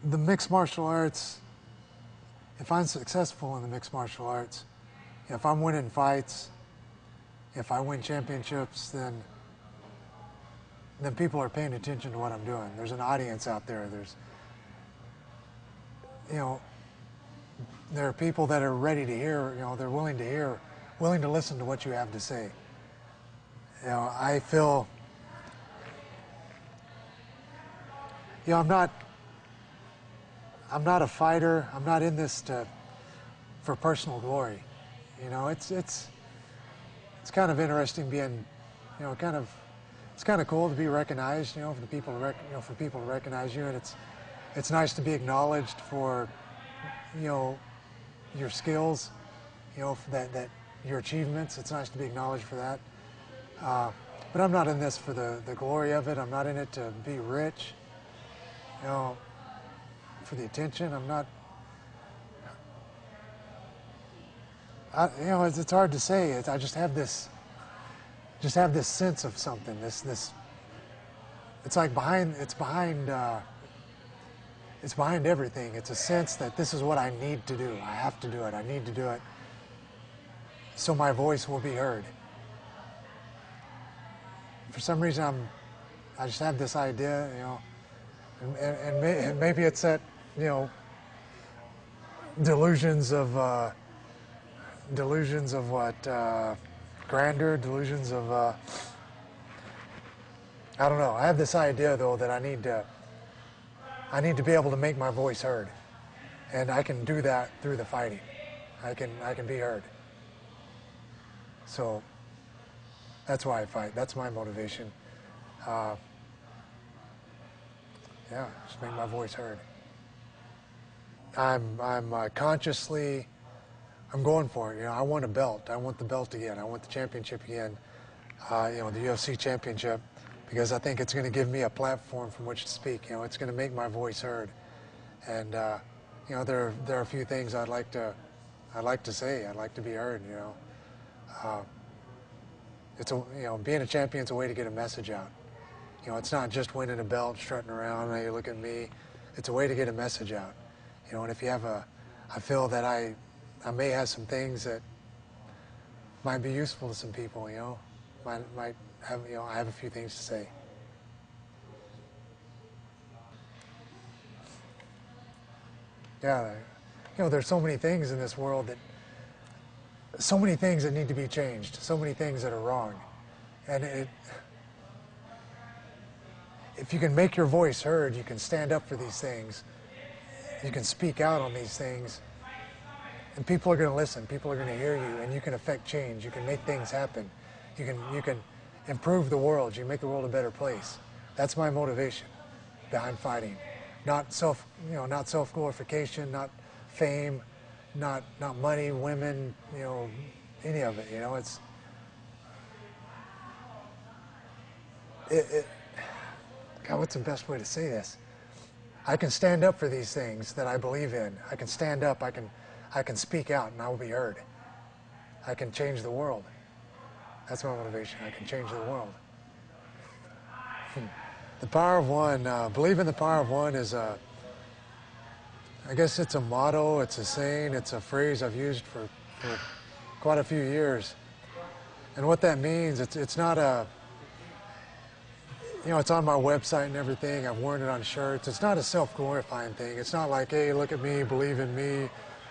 the mixed martial arts, if I'm successful in the mixed martial arts, if I'm winning fights, if I win championships, then people are paying attention to what I'm doing. There's an audience out there. There's, you know, there are people that are ready to hear, you know, they're willing to hear, willing to listen to what you have to say. You know, I feel, you know, I'm not a fighter. I'm not in this for personal glory. You know, it's kind of interesting being, you know, it's kind of cool to be recognized, you know, for the people to for people to recognize you, and it's nice to be acknowledged for, you know, your skills, you know, for that your achievements. It's nice to be acknowledged for that. But I'm not in this for the glory of it. I'm not in it to be rich, you know, for the attention. I'm not. You know, it's hard to say. I just have this sense of something. This. It's like behind everything. It's a sense that this is what I need to do. I have to do it. I need to do it, so my voice will be heard. For some reason, I just have this idea, you know, and maybe it's that, you know, delusions of what, grandeur, delusions of, I don't know. I have this idea though that I need to be able to make my voice heard, and I can do that through the fighting. I can be heard. So that's why I fight. That's my motivation. Yeah, just make my voice heard. I'm consciously, I'm going for it. You know, I want a belt. I want the belt again. I want the championship again. You know, the UFC championship, because I think it's going to give me a platform from which to speak. You know, it's going to make my voice heard. And you know, there are a few things I'd like to say. I'd like to be heard. You know, you know, being a champion is a way to get a message out. You know, it's not just winning a belt, strutting around. Hey, look at me. It's a way to get a message out. You know, and if you have I feel that I may have some things that might be useful to some people. You know, might have, you know, I have a few things to say. Yeah, you know, there's so many things in this world so many things that need to be changed, so many things that are wrong, and if you can make your voice heard, you can stand up for these things, you can speak out on these things, and people are going to listen, people are going to hear you, and you can affect change, you can make things happen, you can improve the world, you can make the world a better place. That's my motivation behind fighting. Not self-glorification, not fame, not money, women, you know, any of it. You know, God, what's the best way to say this? I can stand up for these things that I believe in. I can stand up. I can speak out, and I will be heard. I can change the world. That's my motivation. I can change the world. The power of one. Believe in the power of one is I guess it's a motto, it's a saying, it's a phrase I've used for quite a few years. And what that means, it's not you know, it's on my website and everything. I've worn it on shirts. It's not a self-glorifying thing. It's not like, hey, look at me, believe in me,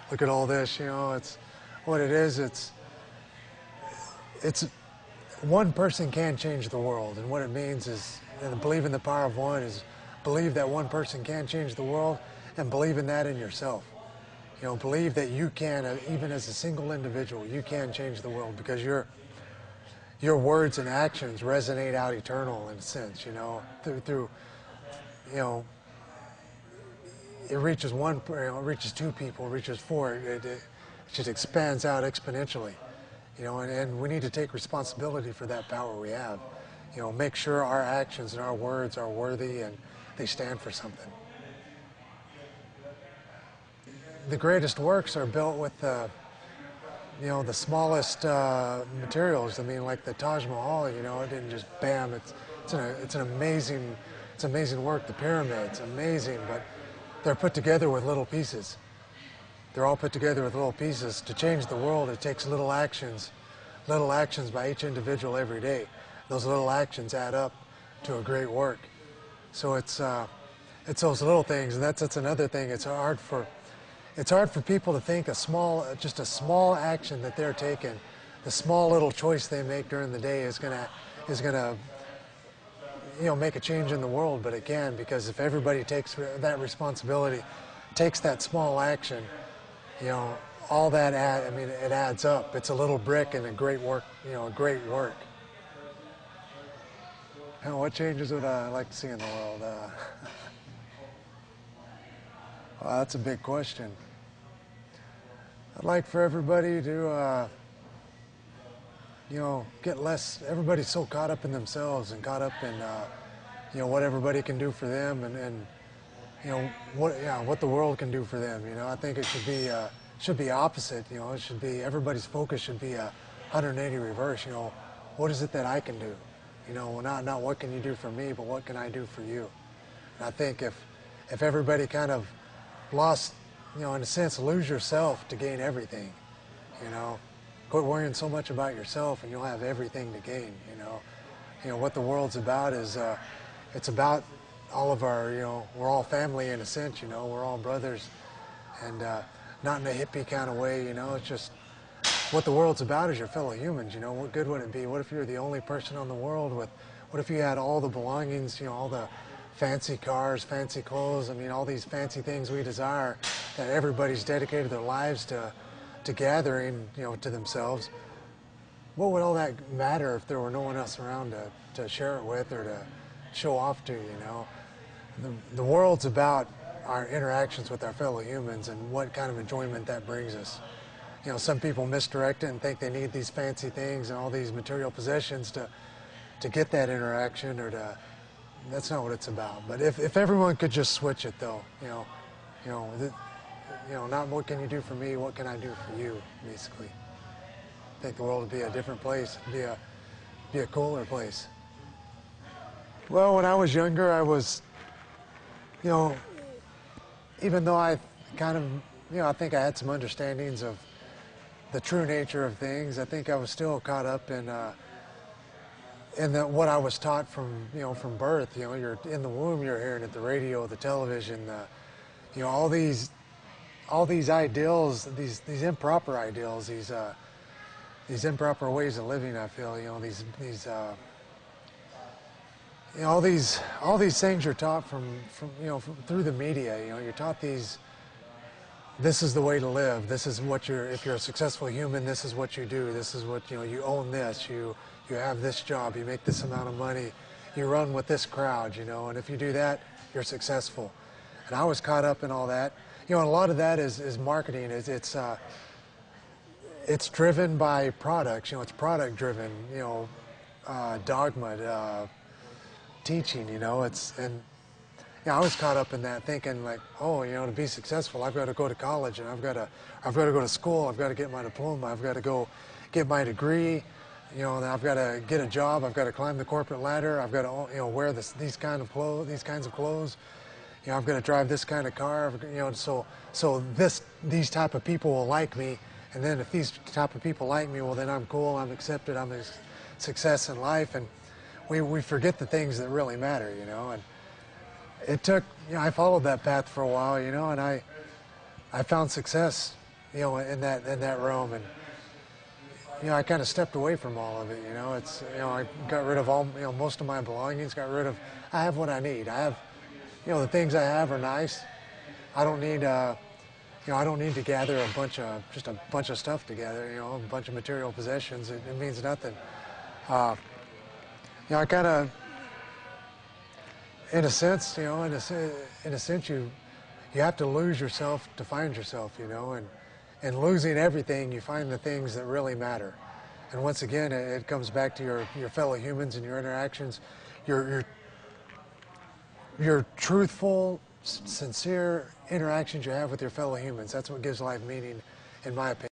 look at all this, you know. It's what it is. It's one person can change the world, and what it means is, and believe in the power of one is believe that one person can change the world, and believe in that in yourself. You know, believe that you can, even as a single individual, you can change the world, because your words and actions resonate out eternal in a sense. You know, through you know, it reaches one, you know, it reaches two people, it reaches four. It just expands out exponentially. You know, and we need to take responsibility for that power we have. You know, make sure our actions and our words are worthy and they stand for something. The greatest works are built with you know, the smallest materials. I mean, like the Taj Mahal. You know, it didn't just bam. It's an amazing work. The pyramids, amazing. But they're put together with little pieces. They're all put together with little pieces. To change the world, it takes little actions by each individual every day. Those little actions add up to a great work. So it's those little things, and that's another thing. It's hard for people to think just a small action that they're taking, the small little choice they make during the day is gonna make a change in the world. But it can, because if everybody takes that responsibility, takes that small action, all that it adds up. It's a little brick and a great work, a great work. What changes would I like to see in the world? Well, that's a big question. I'd like for everybody to, get less. Everybody's so caught up in themselves and caught up in, what everybody can do for them, and what the world can do for them. I think it should be opposite. It should be, everybody's focus should be 180 reverse. What is it that I can do? Not what can you do for me, but what can I do for you? And I think if everybody kind of lost, in a sense, lose yourself to gain everything, quit worrying so much about yourself and you'll have everything to gain, what the world's about is, it's about all of our, we're all family in a sense, we're all brothers, and not in a hippie kind of way, it's just, what the world's about is your fellow humans, what good would it be? What if you're the only person on the world what if you had all the belongings, all the fancy cars, fancy clothes, all these fancy things we desire that everybody's dedicated their lives to gathering, to themselves. What would all that matter if there were no one else around to share it with or to show off to, The world's about our interactions with our fellow humans and what kind of enjoyment that brings us. Some people misdirect it and think they need these fancy things and all these material possessions to get that interaction that's not what it's about. But if everyone could just switch it though, not what can you do for me, what can I do for you, basically. I think the world would be a different place, be a cooler place. Well, when I was younger, I was, even though I kind of, I think I had some understandings of the true nature of things, I think I was still caught up in what I was taught from birth. You're in the womb, you're hearing it, the radio, the television, all these ideals, these improper ideals, these improper ways of living. I feel all these things you're taught from through the media. You're taught these. This is the way to live. This is what if you're a successful human, this is what you do. This is what, you own this. You have this job. You make this amount of money. You run with this crowd, and if you do that, you're successful. And I was caught up in all that. And a lot of that is marketing. It's driven by products. It's product driven. Dogma, teaching. I was caught up in that, thinking like, to be successful, I've got to go to college, and I've got to go to school, I've got to get my diploma, I've got to go get my degree, then I've got to get a job, I've got to climb the corporate ladder, I've got to, wear these kinds of clothes, I've got to drive this kind of car, so these type of people will like me, and then if these type of people like me, well, then I'm cool, I'm accepted, I'm a success in life, and we forget the things that really matter, and it took, I followed that path for a while, and I found success, in that realm, and I kind of stepped away from all of it, it's, I got rid of all, most of my belongings, I have what I need. I have, the things I have are nice. I don't need, I don't need to gather just a bunch of stuff together, a bunch of material possessions. It means nothing. I kind of, in a sense, you have to lose yourself to find yourself, and losing everything, you find the things that really matter. And once again, it comes back to your fellow humans and your interactions, your truthful, sincere interactions you have with your fellow humans. That's what gives life meaning, in my opinion.